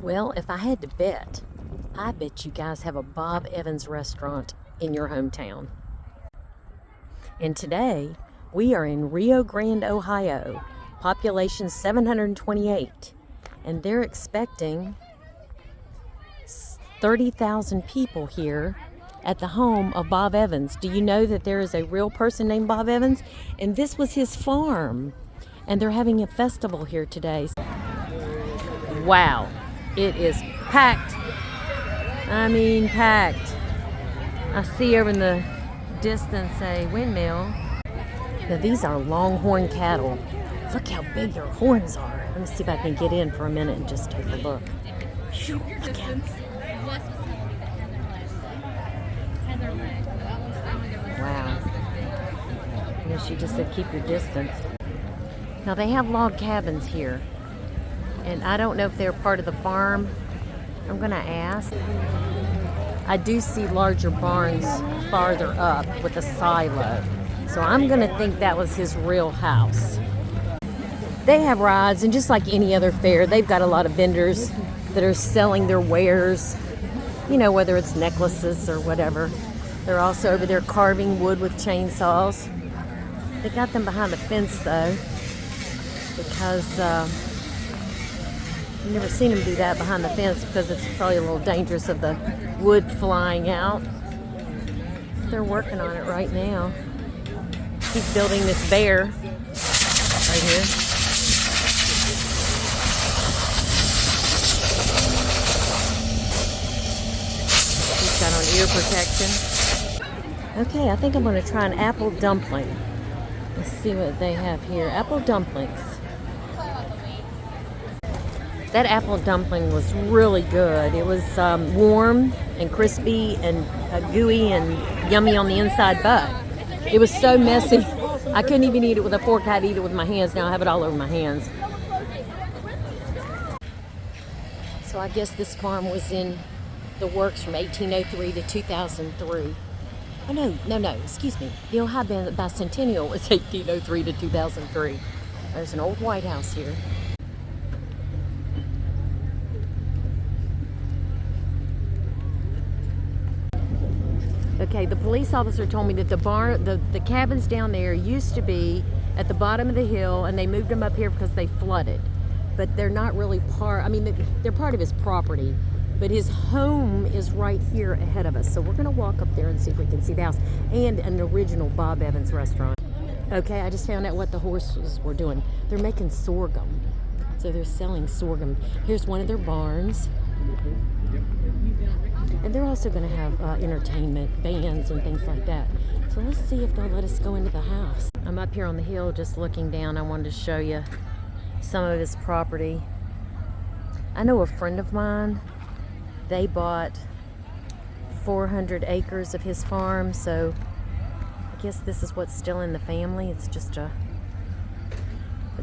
Well, if I had to bet, I bet you guys have a Bob Evans restaurant in your hometown. And today, we are in Rio Grande, Ohio, population 728, and they're expecting 30,000 people here at the home of Bob Evans. Do you know that there is a real person named Bob Evans? And this was his farm. And they're having a festival here today. Wow, it is packed. I mean packed. I see over in the distance a windmill. Now these are longhorn cattle. Look how big their horns are. Let me see if I can get in for a minute and just take a look. Whew, look at them. Wow. Yeah, she just said keep your distance. Now they have log cabins here. And I don't know if they're part of the farm. I'm gonna ask. I do see larger barns farther up with a silo. So I'm gonna think that was his real house. They have rides, and just like any other fair, they've got a lot of vendors that are selling their wares. You know, whether it's necklaces or whatever. They're also over there carving wood with chainsaws. They got them behind the fence though, because I've never seen them do that behind the fence because it's probably a little dangerous of the wood flying out. They're working on it right now. He's building this bear right here. He's got on ear protection. Okay, I think I'm going to try an apple dumpling. Let's see what they have here. Apple dumplings. That apple dumpling was really good. It was warm and crispy and gooey and yummy on the inside, but it was so messy. I couldn't even eat it with a fork. I had to eat it with my hands. Now I have it all over my hands. So I guess this farm was in the works from 1803 to 2003. Oh, no, excuse me. The Ohio Bicentennial was 1803 to 2003. There's an old White House here. Okay, the police officer told me that the cabins down there used to be at the bottom of the hill, and they moved them up here because they flooded. But they're not really they're part of his property. But his home is right here ahead of us. So we're gonna walk up there and see if we can see the house and an original Bob Evans restaurant. Okay, I just found out what the horses were doing. They're making sorghum. So they're selling sorghum. Here's one of their barns. And they're also gonna have entertainment, bands and things like that. So let's see if they'll let us go into the house. I'm up here on the hill just looking down. I wanted to show you some of his property. I know a friend of mine, they bought 400 acres of his farm, so I guess this is what's still in the family. It's just a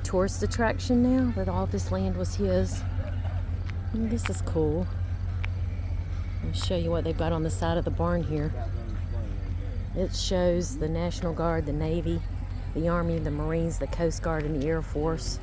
tourist attraction now, but all this land was his. And this is cool. I'll show you what they've got on the side of the barn here. It shows the National Guard, the Navy, the Army, the Marines, the Coast Guard, and the Air Force.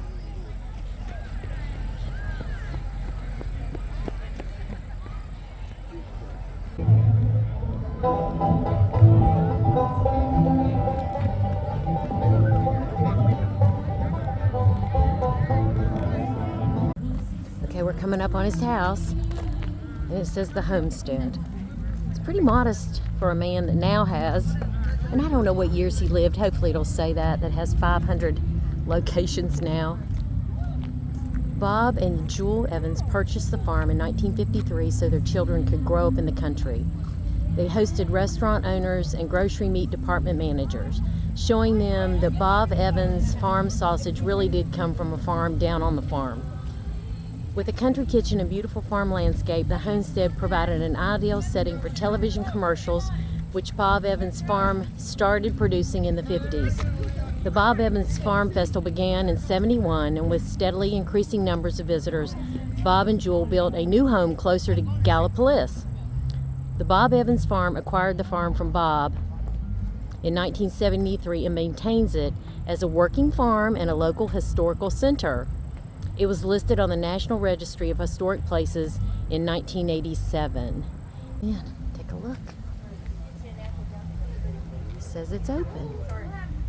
Okay, we're coming up on his house, and it says the homestead. It's pretty modest for a man that now has, and I don't know what years he lived, hopefully it'll say that has 500 locations now. Bob and Jewel Evans purchased the farm in 1953 so their children could grow up in the country. They hosted restaurant owners and grocery meat department managers, showing them that Bob Evans farm sausage really did come from a farm down on the farm. With a country kitchen and beautiful farm landscape, the homestead provided an ideal setting for television commercials, which Bob Evans Farm started producing in the 50s. The Bob Evans Farm Festival began in '71, and with steadily increasing numbers of visitors, Bob and Jewel built a new home closer to Gallipolis. The Bob Evans Farm acquired the farm from Bob in 1973 and maintains it as a working farm and a local historical center. It was listed on the National Registry of Historic Places in 1987. Man, take a look. It says it's open.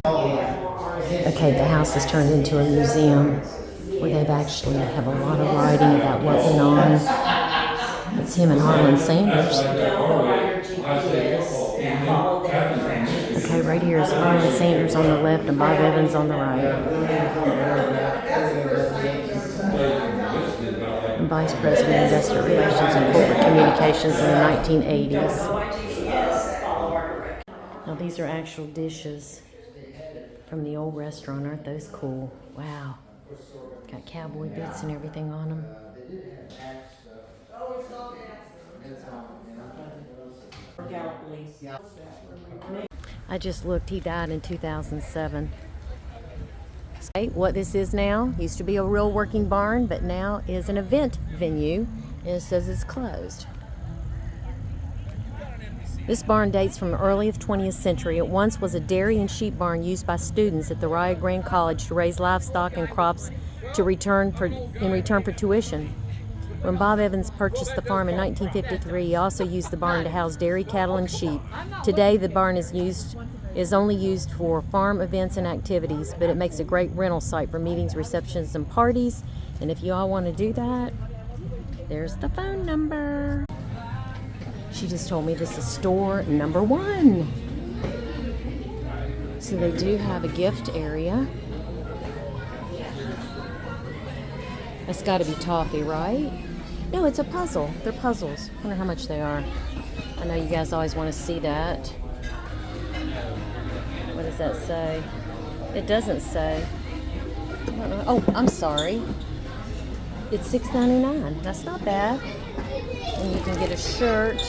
Okay, the house is turned into a museum where they've actually have a lot of writing about what went on. It's him and Harlan Sanders. Okay, right here is Harlan Sanders on the left and Bob Evans on the right. And Vice President of Investor Relations and Corporate Communications in the 1980s. Now these are actual dishes from the old restaurant. Aren't those cool? Wow. Got cowboy boots and everything on them. I just looked, he died in 2007. What this is now, used to be a real working barn, but now is an event venue, and it says it's closed. This barn dates from the early 20th century. It once was a dairy and sheep barn used by students at the Grande College to raise livestock and crops in return for tuition. When Bob Evans purchased the farm in 1953, he also used the barn to house dairy, cattle, and sheep. Today, the barn is only used for farm events and activities, but it makes a great rental site for meetings, receptions, and parties. And if you all want to do that, there's the phone number. She just told me this is store number 1. So they do have a gift area. That's got to be toffee, right? No, it's a puzzle. They're puzzles. I wonder how much they are. I know you guys always want to see that. What does that say? It doesn't say. Oh, I'm sorry. It's $6.99. That's not bad. And you can get a shirt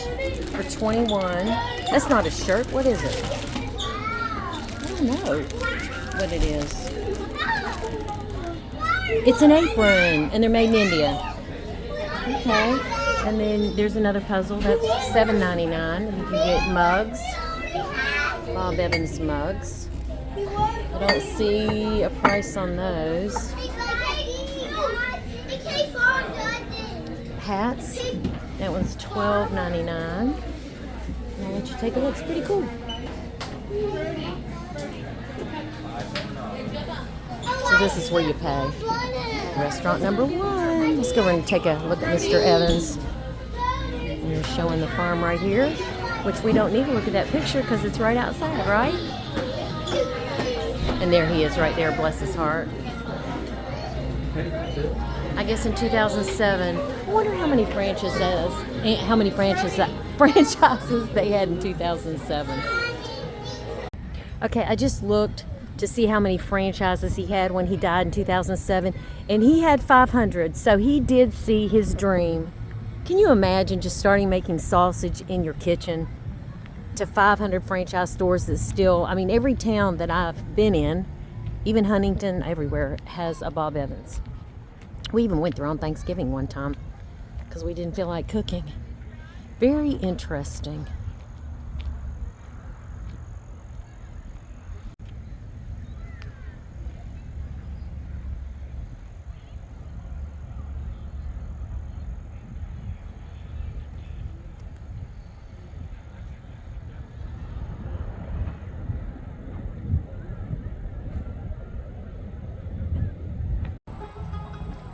for $21. That's not a shirt. What is it? I don't know what it is. It's an apron, and they're made in India. Okay. And then there's another puzzle that's $7.99. You can get mugs. Bob Evans mugs. I don't see a price on those. Hats. That one's $12.99. I'll let you take a look. It's pretty cool. So this is where you pay. Restaurant number 1. Let's go over and take a look at Mr. Evans. And they're showing the farm right here, which we don't need to look at that picture because it's right outside, right? And there he is right there, bless his heart. I guess in 2007, I wonder how many franchises they had in 2007. Okay, I just looked to see how many franchises he had when he died in 2007, and he had 500, so he did see his dream. Can you imagine just starting making sausage in your kitchen to 500 franchise stores that still, I mean, every town that I've been in, even Huntington, everywhere, has a Bob Evans. We even went there on Thanksgiving one time because we didn't feel like cooking. Very interesting.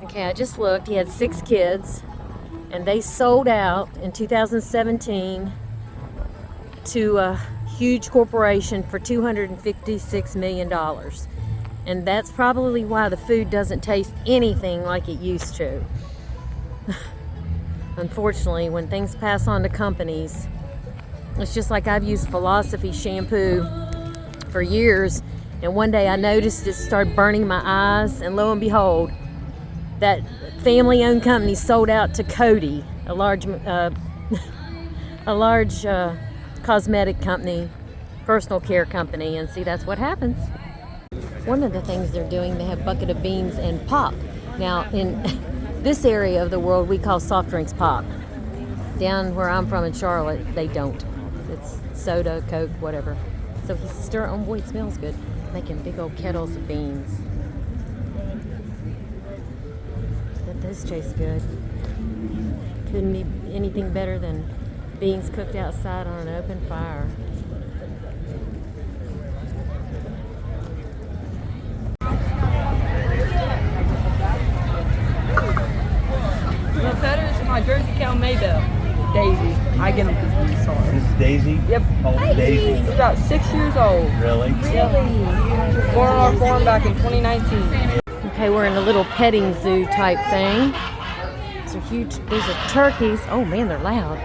Okay, I just looked. He had 6 kids, and they sold out in 2017 to a huge corporation for $256 million. And that's probably why the food doesn't taste anything like it used to. Unfortunately, when things pass on to companies, it's just like I've used Philosophy shampoo for years, and one day I noticed it started burning my eyes, and lo and behold, that family-owned company sold out to Coty, a large cosmetic company, personal care company, and see, that's what happens. One of the things they're doing, they have bucket of beans and pop. Now, in this area of the world, we call soft drinks pop. Down where I'm from in Charlotte, they don't. It's soda, Coke, whatever. So if you stir it, oh boy, it smells good. Making big old kettles of beans. Those taste good. Couldn't be anything better than beans cooked outside on an open fire. The fetter is my Jersey cow Maybell. Daisy. I get them because we saw her. This is Daisy? Yep. How old is Daisy? She's about 6 years old. Really? Yep. Born on our farm back in 2019. Okay, we're in a little petting zoo type thing. These are huge. These are turkeys. Oh man, they're loud.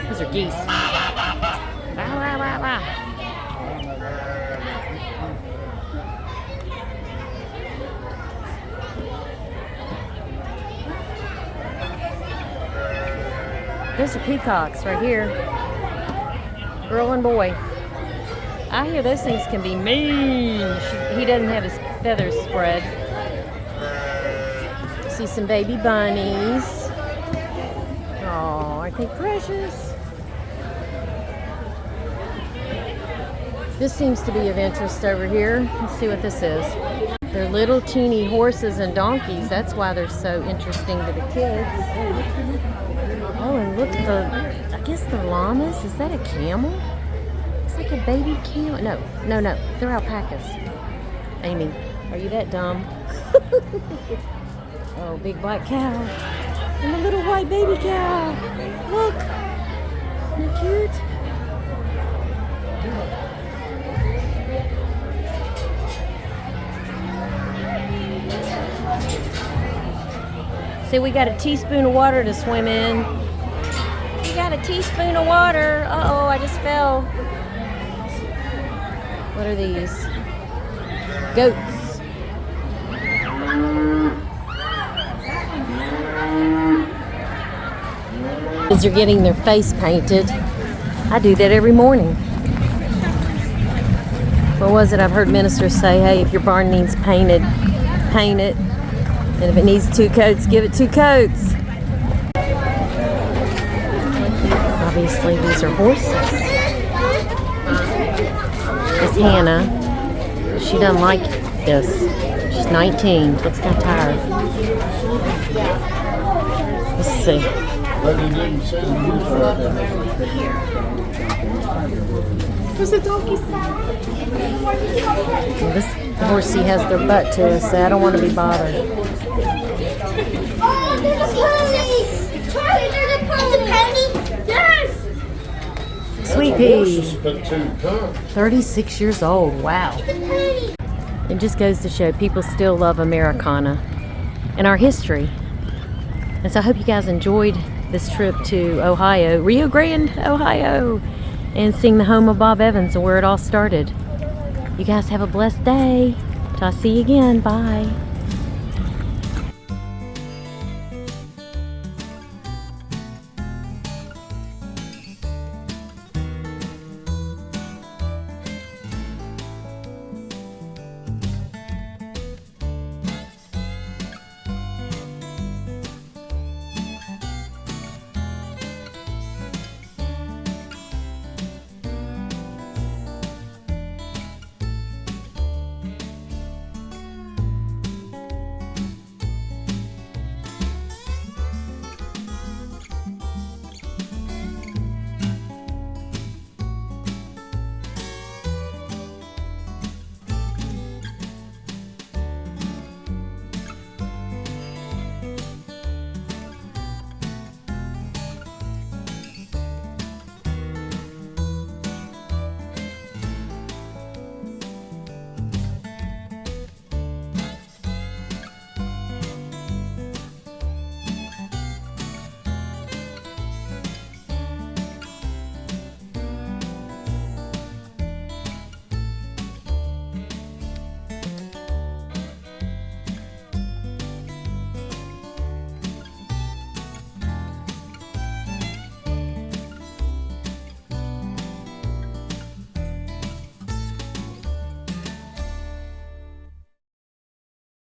Those are geese. Wow, wow, wow, wow. Those are peacocks right here. Girl and boy. I hear those things can be mean. He doesn't have his feathers spread. See some baby bunnies. Oh, aren't they precious? This seems to be of interest over here. Let's see what this is. They're little teeny horses and donkeys. That's why they're so interesting to the kids. Oh, and look, I guess they're llamas. Is that a camel? It's like a baby camel. No, they're alpacas. Amy, are you that dumb? Oh, big black cow. And a little white baby cow. Look. Isn't it cute? See, we got a teaspoon of water to swim in. We got a teaspoon of water. Uh-oh, I just fell. What are these? Goats. Kids are getting their face painted. I do that every morning. What was it? I've heard ministers say, hey, if your barn needs painted, paint it. And if it needs 2 coats, give it 2 coats. Obviously, these are horses. It's Hannah. She doesn't like this. She's 19. Looks kind of tired. Let's see. There's a donkey side. Well, this horsey has their butt to us, so I don't want to be bothered. Oh, there's a pony! Charlie, there's a pony! Yes! Sweet pea. 36 years old. Wow. It just goes to show people still love Americana and our history. And so I hope you guys enjoyed this trip to Ohio, Rio Grande, Ohio, and seeing the home of Bob Evans and where it all started. You guys have a blessed day. Till I see you again. Bye.